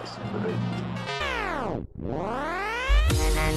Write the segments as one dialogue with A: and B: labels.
A: Na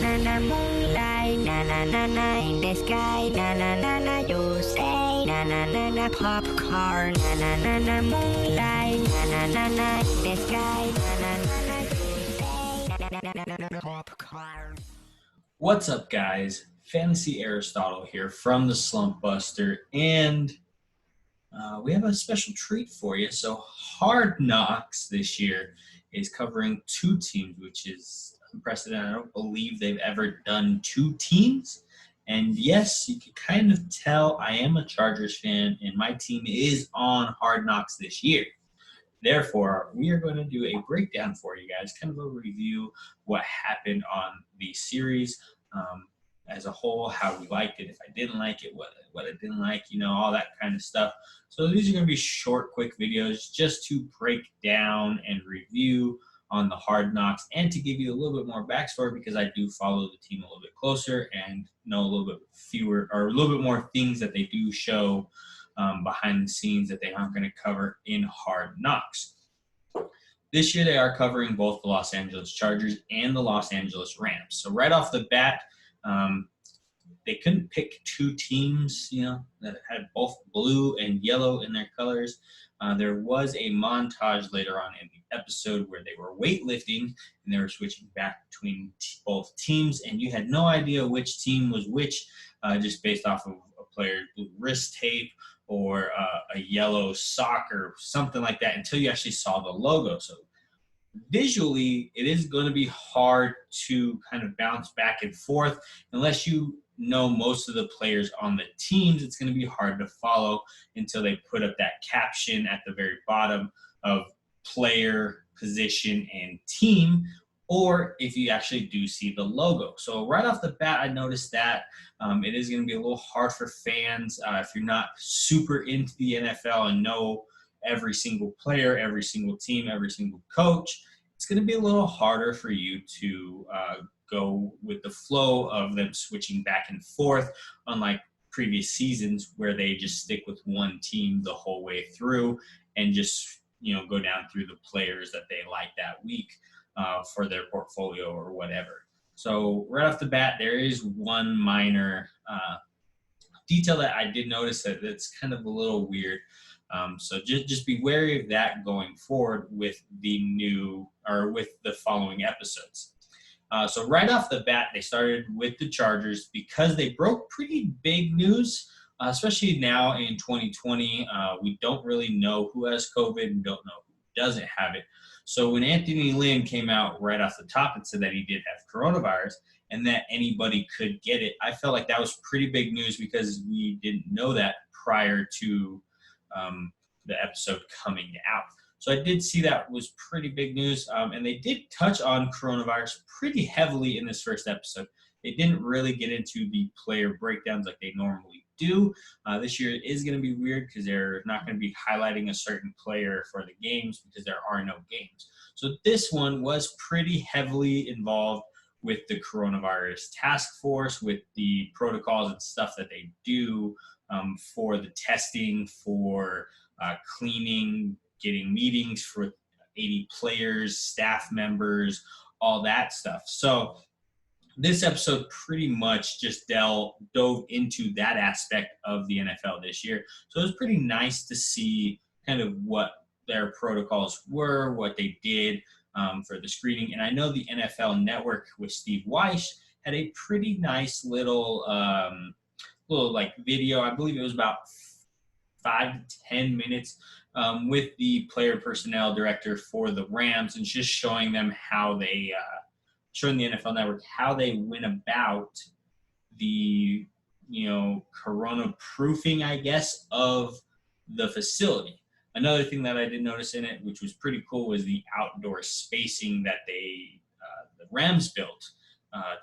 A: na na moonlight, na na na na in the sky, na na na na you say, na na na na popcorn, na na na na moonlight, na na na na in the sky, na na na na you say, na na na na popcorn.
B: What's up, guys? Fantasy Aristotle here from the Slump Buster, and we have a special treat for you. So, Hard Knocks this year is covering two teams, which is unprecedented. I don't believe they've ever done two teams. And yes, you can kind of tell I am a Chargers fan, and my team is on Hard Knocks this year. Therefore, we are going to do a breakdown for you guys, kind of a review what happened on the series as a whole, how we liked it, if I didn't like it, what I didn't like, all that kind of stuff. So these are going to be short, quick videos just to break down and review on the Hard Knocks and to give you a little bit more backstory, because I do follow the team a little bit closer and know a little bit more things that they do show behind the scenes that they aren't going to cover in Hard Knocks. This year they are covering both the Los Angeles Chargers and the Los Angeles Rams. So right off the bat, they couldn't pick two teams, that had both blue and yellow in their colors. There was a montage later on in the episode where they were weightlifting and they were switching back between both teams, and you had no idea which team was which, just based off of a player's blue wrist tape or a yellow sock or something like that until you actually saw the logo. So visually, it is going to be hard to kind of bounce back and forth unless you know most of the players on the teams. It's going to be hard to follow until they put up that caption at the very bottom of player, position, and team, or if you actually do see the logo. So right off the bat, I noticed that it is going to be a little hard for fans if you're not super into the NFL and know every single player, every single team, every single coach. It's going to be a little harder for you to go with the flow of them switching back and forth, unlike previous seasons where they just stick with one team the whole way through and just go down through the players that they like that week for their portfolio or whatever. So right off the bat, there is one minor detail that I did notice that's kind of a little weird. So just be wary of that going forward with with the following episodes. So right off the bat, they started with the Chargers because they broke pretty big news, especially now in 2020. We don't really know who has COVID and don't know who doesn't have it. So when Anthony Lynn came out right off the top and said that he did have coronavirus and that anybody could get it, I felt like that was pretty big news because we didn't know that prior to the episode coming out. So I did see that was pretty big news, and they did touch on coronavirus pretty heavily in this first episode. They didn't really get into the player breakdowns like they normally do. This year is going to be weird because they're not going to be highlighting a certain player for the games because there are no games. So this one was pretty heavily involved with the coronavirus task force, with the protocols and stuff that they do for the testing, for cleaning, getting meetings for 80 players, staff members, all that stuff. So this episode pretty much just dove into that aspect of the NFL this year. So it was pretty nice to see kind of what their protocols were, what they did for the screening. And I know the NFL Network with Steve Weiss had a pretty nice little video. I believe it was about 5 to 10 minutes with the player personnel director for the Rams, and just showing them how they, showing the NFL Network how they went about the, corona proofing, I guess, of the facility. Another thing that I did notice in it, which was pretty cool, was the outdoor spacing that the Rams built.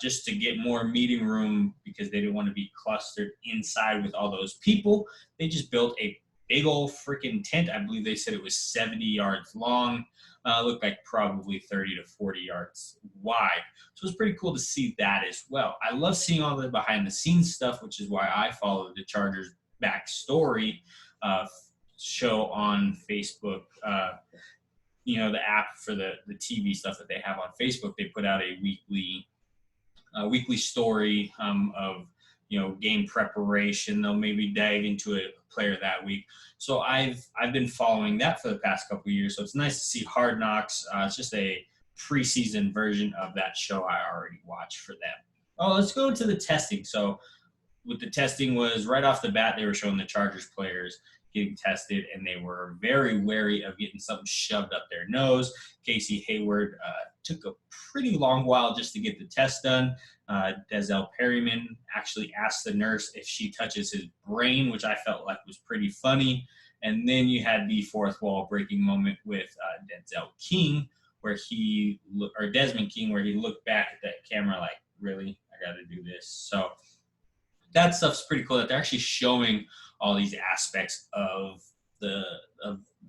B: Just to get more meeting room because they didn't want to be clustered inside with all those people. They just built a big old freaking tent. I believe they said it was 70 yards long. Looked like probably 30 to 40 yards wide. So it was pretty cool to see that as well. I love seeing all the behind the scenes stuff, which is why I follow the Chargers backstory show on Facebook. the app for the TV stuff that they have on Facebook, they put out a weekly story of game preparation. They'll maybe dive into a player that week. So I've been following that for the past couple of years. So it's nice to see Hard Knocks. It's just a preseason version of that show I already watched for them. Oh, let's go into the testing. So with the testing was right off the bat, they were showing the Chargers players getting tested, and they were very wary of getting something shoved up their nose. Casey Hayward took a pretty long while just to get the test done. Denzel Perryman actually asked the nurse if she touches his brain, which I felt like was pretty funny. And then you had the fourth wall breaking moment with Desmond King, where he looked back at that camera like, really, I got to do this. So that stuff's pretty cool that they're actually showing all these aspects of the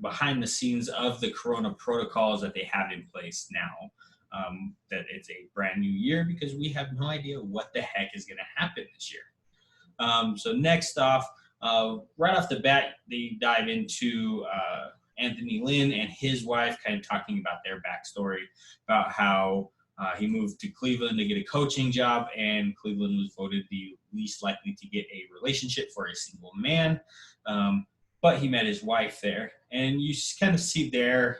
B: behind the scenes of the Corona protocols that they have in place now. That it's a brand new year because we have no idea what the heck is going to happen this year. So next off, right off the bat, they dive into Anthony Lynn and his wife, kind of talking about their backstory, about how he moved to Cleveland to get a coaching job, and Cleveland was voted the least likely to get a relationship for a single man. But he met his wife there, and you kind of see their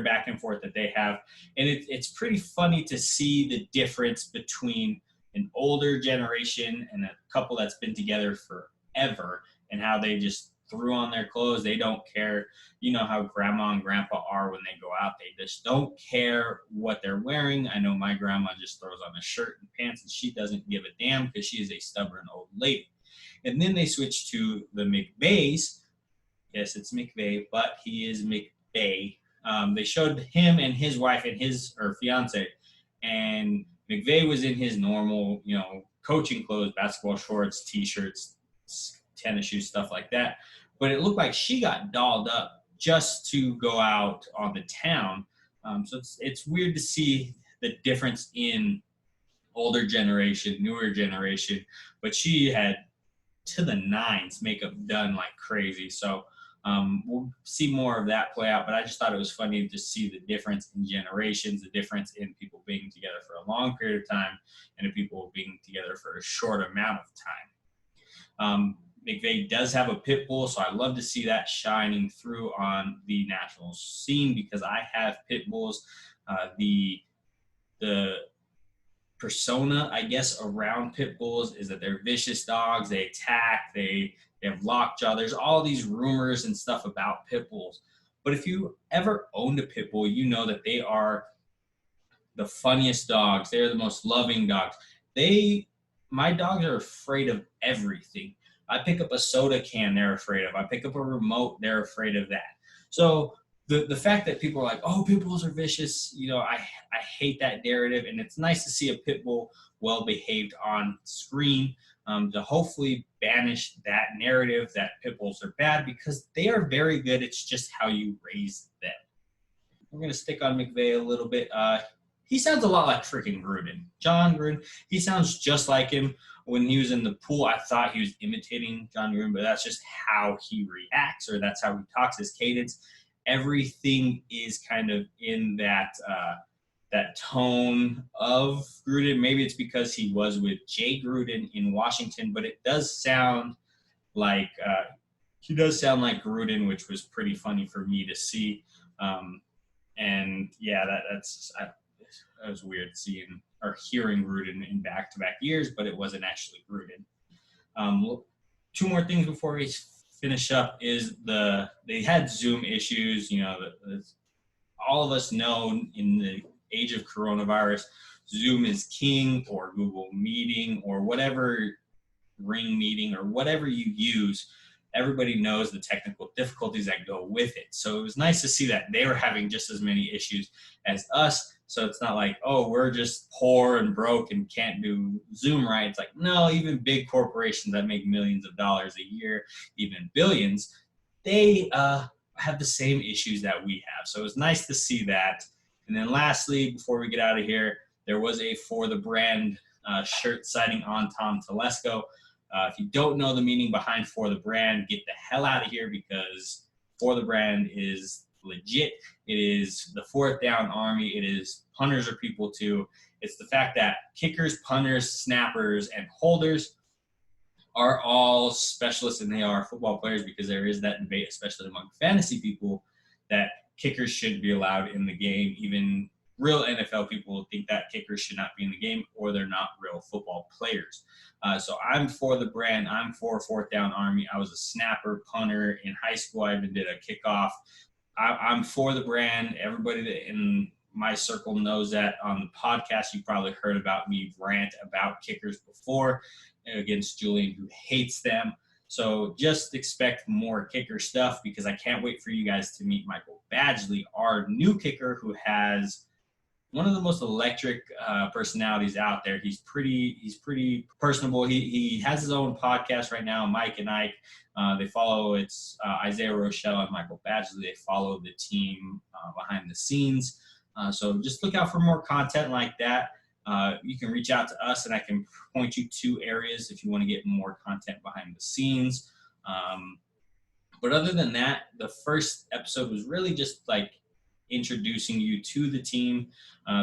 B: back and forth that they have. And it's pretty funny to see the difference between an older generation and a couple that's been together forever, and how they just threw on their clothes. They don't care. You know how grandma and grandpa are when they go out. They just don't care what they're wearing. I know my grandma just throws on a shirt and pants, and she doesn't give a damn because she is a stubborn old lady. And then they switch to the McVays. Yes, it's McVay, but he is McVay. They showed him and his wife and his fiance, and McVay was in his normal, coaching clothes, basketball shorts, t-shirts, tennis shoes, stuff like that. But it looked like she got dolled up just to go out on the town. So it's weird to see the difference in older generation, newer generation. But she had to the nines makeup done like crazy. So we'll see more of that play out. But I just thought it was funny to see the difference in generations, the difference in people being together for a long period of time and the people being together for a short amount of time. McVay does have a pit bull, so I love to see that shining through on the national scene because I have pit bulls. The persona, I guess, around pit bulls is that they're vicious dogs. They attack. They have lockjaw. There's all these rumors and stuff about pit bulls. But if you ever owned a pit bull, you know that they are the funniest dogs. They're the most loving dogs. My dogs are afraid of everything. I pick up a soda can, they're afraid of. I pick up a remote, they're afraid of that. So the fact that people are like, oh, pit bulls are vicious, I hate that narrative. And it's nice to see a pit bull well-behaved on screen to hopefully banish that narrative that pit bulls are bad, because they are very good. It's just how you raise them. We're going to stick on McVay a little bit. He sounds a lot like freaking Gruden. John Gruden, he sounds just like him. When he was in the pool, I thought he was imitating John Gruden, but that's just how he reacts, or that's how he talks, his cadence. Everything is kind of in that tone of Gruden. Maybe it's because he was with Jay Gruden in Washington, but it does sound like he does sound like Gruden, which was pretty funny for me to see. And yeah, that was weird seeing or hearing Gruden in back-to-back years, but it wasn't actually Gruden. Two more things before we finish up is they had Zoom issues. All of us know in the age of coronavirus, Zoom is king, or Google Meeting, or whatever Ring meeting, or whatever you use. Everybody knows the technical difficulties that go with it. So it was nice to see that they were having just as many issues as us. So it's not like, oh, we're just poor and broke and can't do Zoom right. It's like, no, even big corporations that make millions of dollars a year, even billions, they have the same issues that we have. So it was nice to see that. And then lastly, before we get out of here, there was a For the Brand shirt signing on Tom Telesco. If you don't know the meaning behind For the Brand, get the hell out of here, because For the Brand is legit. It is the fourth down army. It is punters are people too. It's the fact that kickers, punters, snappers, and holders are all specialists, and they are football players, because there is that debate, especially among fantasy people, that kickers should be allowed in the game. Even real NFL people think that kickers should not be in the game, or they're not real football players. So I'm for the brand. I'm for fourth down army. I was a snapper, punter in high school. I even did a kickoff. I'm for the brand. Everybody that in my circle knows that. On the podcast, you probably heard about me rant about kickers before against Julian, who hates them. So just expect more kicker stuff, because I can't wait for you guys to meet Michael Badgley, our new kicker, who has one of the most electric personalities out there. He's pretty personable. He has his own podcast right now, Mike and Ike. They follow, it's Isaiah Rochelle and Michael Badgley. They follow the team behind the scenes. So just look out for more content like that. You can reach out to us, and I can point you to areas if you want to get more content behind the scenes. But other than that, the first episode was really just like introducing you to the team.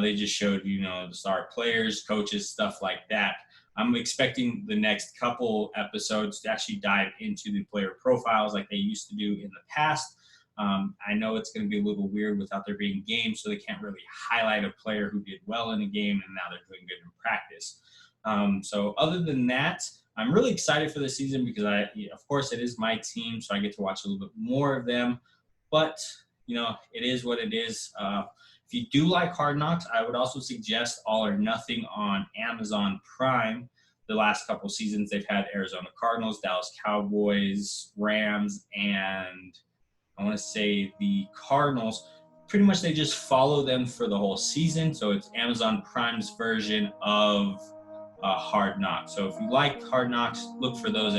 B: They just showed, the star players, coaches, stuff like that. I'm expecting the next couple episodes to actually dive into the player profiles like they used to do in the past. I know it's going to be a little weird without there being games, so they can't really highlight a player who did well in a game and now they're doing good in practice. So other than that, I'm really excited for the season, because of course, it is my team, so I get to watch a little bit more of them. But, it is what it is. If you do like Hard Knocks, I would also suggest All or Nothing on Amazon Prime. The last couple seasons, they've had Arizona Cardinals, Dallas Cowboys, Rams, and I want to say the Cardinals. Pretty much they just follow them for the whole season. So it's Amazon Prime's version of Hard Knocks. So if you like Hard Knocks, look for those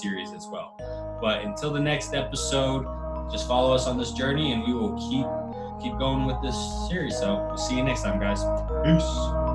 B: series as well. But until the next episode, just follow us on this journey, and we will keep going with this series. So we'll see you next time, guys. Peace.